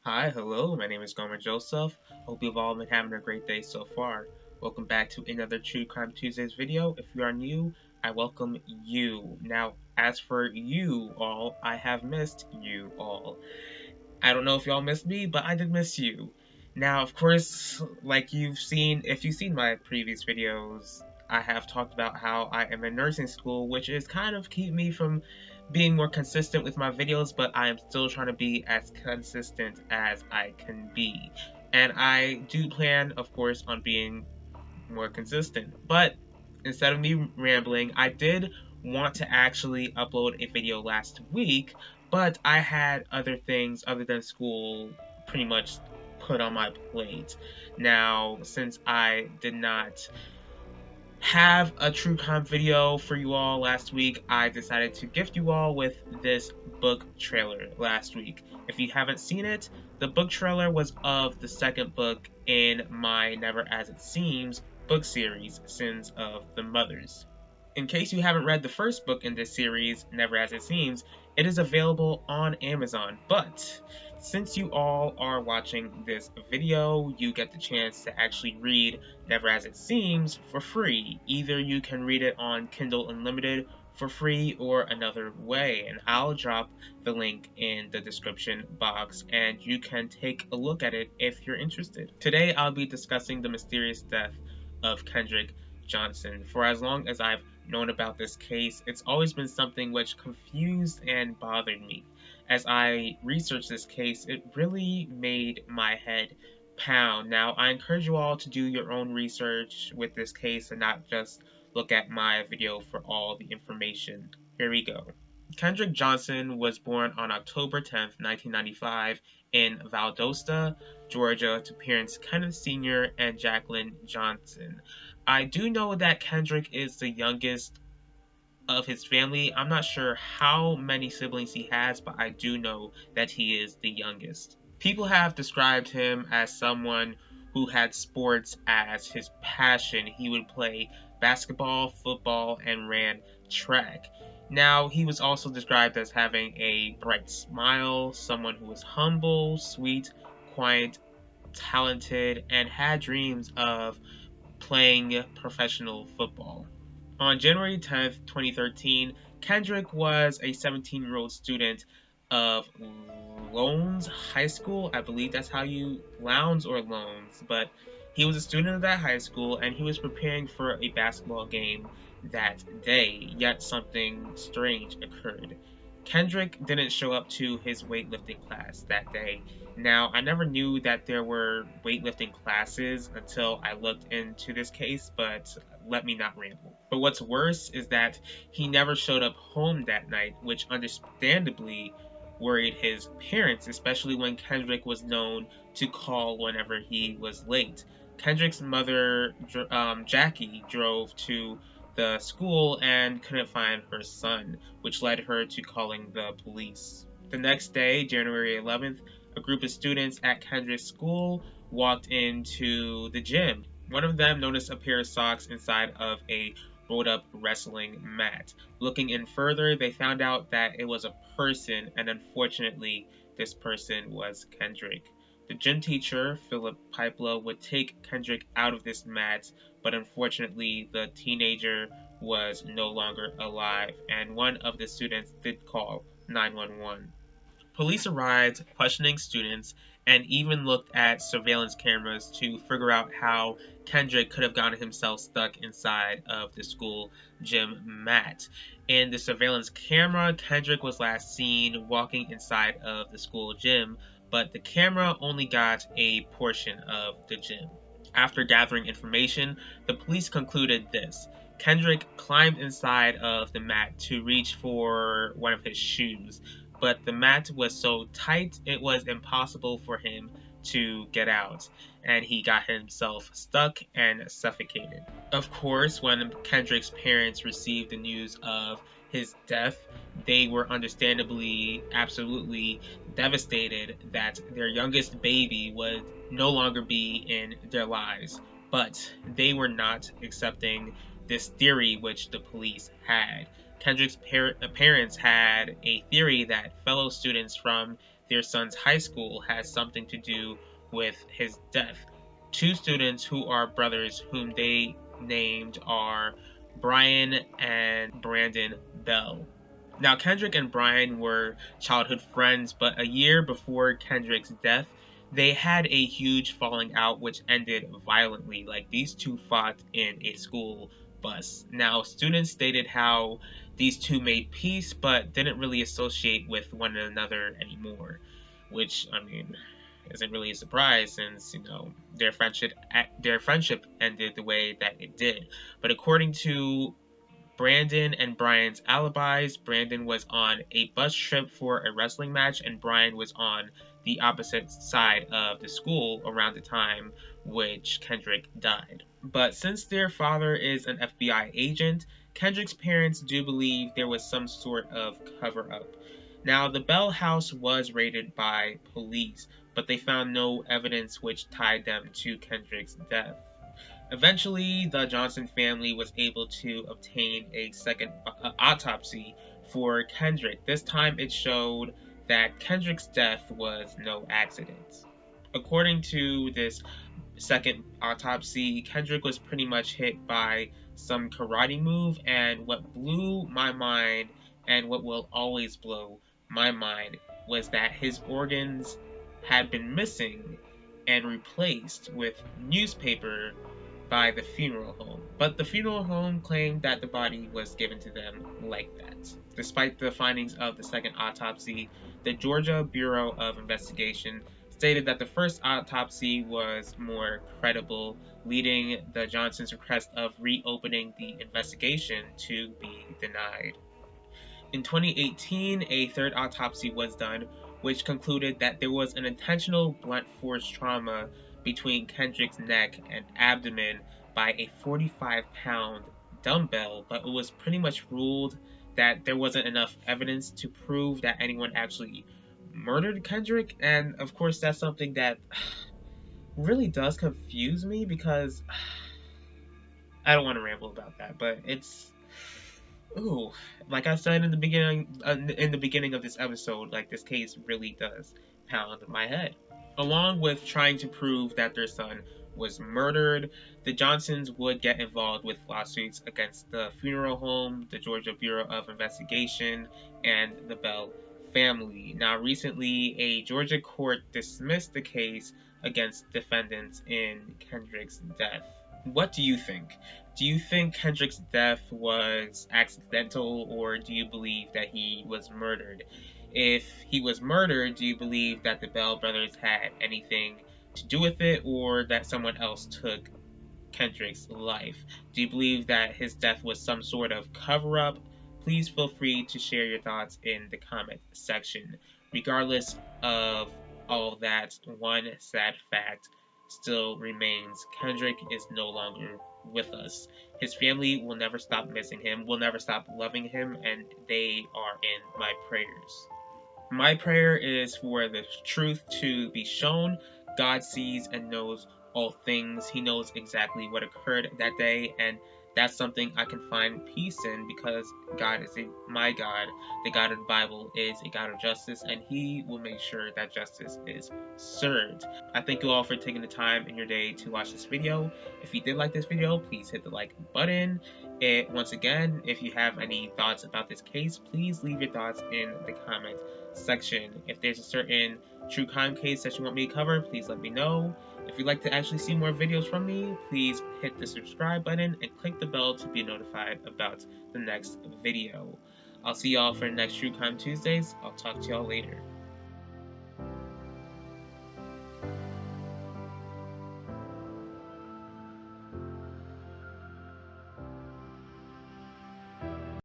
Hello, my name is Gomer Joseph. Hope you've all been having a great day so far. Welcome back to another True Crime Tuesdays video. If you are new, I welcome you. Now, as for you all, I have missed you all. I don't know if y'all missed me, but I did miss you. Now, of course, like if you've seen my previous videos, I have talked about how I am in nursing school, which is kind of keep me from being more consistent with my videos, but I am still trying to be as consistent as I can be. And I do plan, of course, on being more consistent. But instead of me rambling, I did want to actually upload a video last week, but I had other things other than school pretty much put on my plate. Now, since I did not have a true crime video for you all last week, I decided to gift you all with this book trailer last week. If you haven't seen it, the book trailer was of the second book in my Never As It Seems book series, Sins of the Mothers. In case you haven't read the first book in this series, Never As It Seems, it is available on Amazon, but since you all are watching this video, you get the chance to actually read Never As It Seems for free. Either you can read it on Kindle Unlimited for free or another way, and I'll drop the link in the description box and you can take a look at it if you're interested. Today I'll be discussing the mysterious death of Kendrick Johnson. For as long as I've known about this case, it's always been something which confused and bothered me. As I researched this case, it really made my head pound. Now, I encourage you all to do your own research with this case and not just look at my video for all the information. Here we go. Kendrick Johnson was born on October 10th, 1995 in Valdosta, Georgia, to parents Kenneth Sr. and Jacqueline Johnson. I do know that Kendrick is the youngest of his family. I'm not sure how many siblings he has, but I do know that he is the youngest. People have described him as someone who had sports as his passion. He would play basketball, football, and ran track. Now, he was also described as having a bright smile, someone who was humble, sweet, quiet, talented, and had dreams of playing professional football. On January 10th, 2013, Kendrick was a 17-year-old student of Lowndes High School. I believe that's how you Lowndes or Lowndes, but he was a student of that high school and he was preparing for a basketball game that day, yet something strange occurred. Kendrick didn't show up to his weightlifting class that day. Now, I never knew that there were weightlifting classes until I looked into this case, but let me not ramble. But what's worse is that he never showed up home that night, which understandably worried his parents, especially when Kendrick was known to call whenever he was late. Kendrick's mother, Jackie, drove to the school and couldn't find her son, which led her to calling the police. The next day, January 11th, a group of students at Kendrick's school walked into the gym. One of them noticed a pair of socks inside of a rolled up wrestling mat. Looking in further, they found out that it was a person, and unfortunately, this person was Kendrick. The gym teacher, Philip Pipela, would take Kendrick out of this mat, but unfortunately, the teenager was no longer alive, and one of the students did call 911. Police arrived, questioning students, and even looked at surveillance cameras to figure out how Kendrick could have gotten himself stuck inside of the school gym mat. In the surveillance camera, Kendrick was last seen walking inside of the school gym, but the camera only got a portion of the gym. After gathering information, the police concluded this. Kendrick climbed inside of the mat to reach for one of his shoes, but the mat was so tight it was impossible for him to get out, and he got himself stuck and suffocated. Of course, when Kendrick's parents received the news of his death, they were understandably absolutely devastated that their youngest baby would no longer be in their lives. But they were not accepting this theory which the police had. Kendrick's parents had a theory that fellow students from their son's high school has something to do with his death. Two students who are brothers, whom they named are Brian and Brandon Bell. Now, Kendrick and Brian were childhood friends, but a year before Kendrick's death, they had a huge falling out which ended violently. Like, these two fought in a school bus. Now, students stated how these two made peace but didn't really associate with one another anymore, which, I mean, isn't really a surprise since, their friendship ended the way that it did. But according to Brandon and Brian's alibis, Brandon was on a bus trip for a wrestling match and Brian was on the opposite side of the school around the time which Kendrick died. But since their father is an FBI agent, Kendrick's parents do believe there was some sort of cover-up. Now, the Bell house was raided by police, but they found no evidence which tied them to Kendrick's death. Eventually, the Johnson family was able to obtain a second autopsy for Kendrick. This time it showed that Kendrick's death was no accident. According to this second autopsy, Kendrick was pretty much hit by some karate move, and what blew my mind and what will always blow my mind was that his organs had been missing and replaced with newspaper by the funeral home. But the funeral home claimed that the body was given to them like that. Despite the findings of the second autopsy, the Georgia Bureau of Investigation stated that the first autopsy was more credible, leading the Johnsons' request of reopening the investigation to be denied. In 2018, a third autopsy was done, which concluded that there was an intentional blunt force trauma between Kendrick's neck and abdomen by a 45-pound dumbbell, but it was pretty much ruled that there wasn't enough evidence to prove that anyone actually murdered Kendrick, and of course that's something that really does confuse me because I don't want to ramble about that, but it's like I said in the beginning of this episode, like, this case really does pound my head. Along with trying to prove that their son was murdered, the Johnsons would get involved with lawsuits against the funeral home, the Georgia Bureau of Investigation, and the Bell family. Now, recently, a Georgia court dismissed the case against defendants in Kendrick's death. What do you think? Do you think Kendrick's death was accidental, or do you believe that he was murdered? If he was murdered, do you believe that the Bell brothers had anything to do with it, or that someone else took Kendrick's life? Do you believe that his death was some sort of cover-up? Please feel free to share your thoughts in the comment section. Regardless of all that, one sad fact still remains: Kendrick is no longer with us. His family will never stop missing him, will never stop loving him, and they are in my prayers. My prayer is for the truth to be shown. God sees and knows all things. He knows exactly what occurred that day, and that's something I can find peace in, because God is my God. The God of the Bible is a God of justice, and He will make sure that justice is served. I thank you all for taking the time in your day to watch this video. If you did like this video, please hit the like button. Once again, if you have any thoughts about this case, please leave your thoughts in the comment section. If there's a certain true crime case that you want me to cover, please let me know. If you'd like to actually see more videos from me, please hit the subscribe button and click the bell to be notified about the next video. I'll see y'all for the next True Crime Tuesdays. I'll talk to y'all later.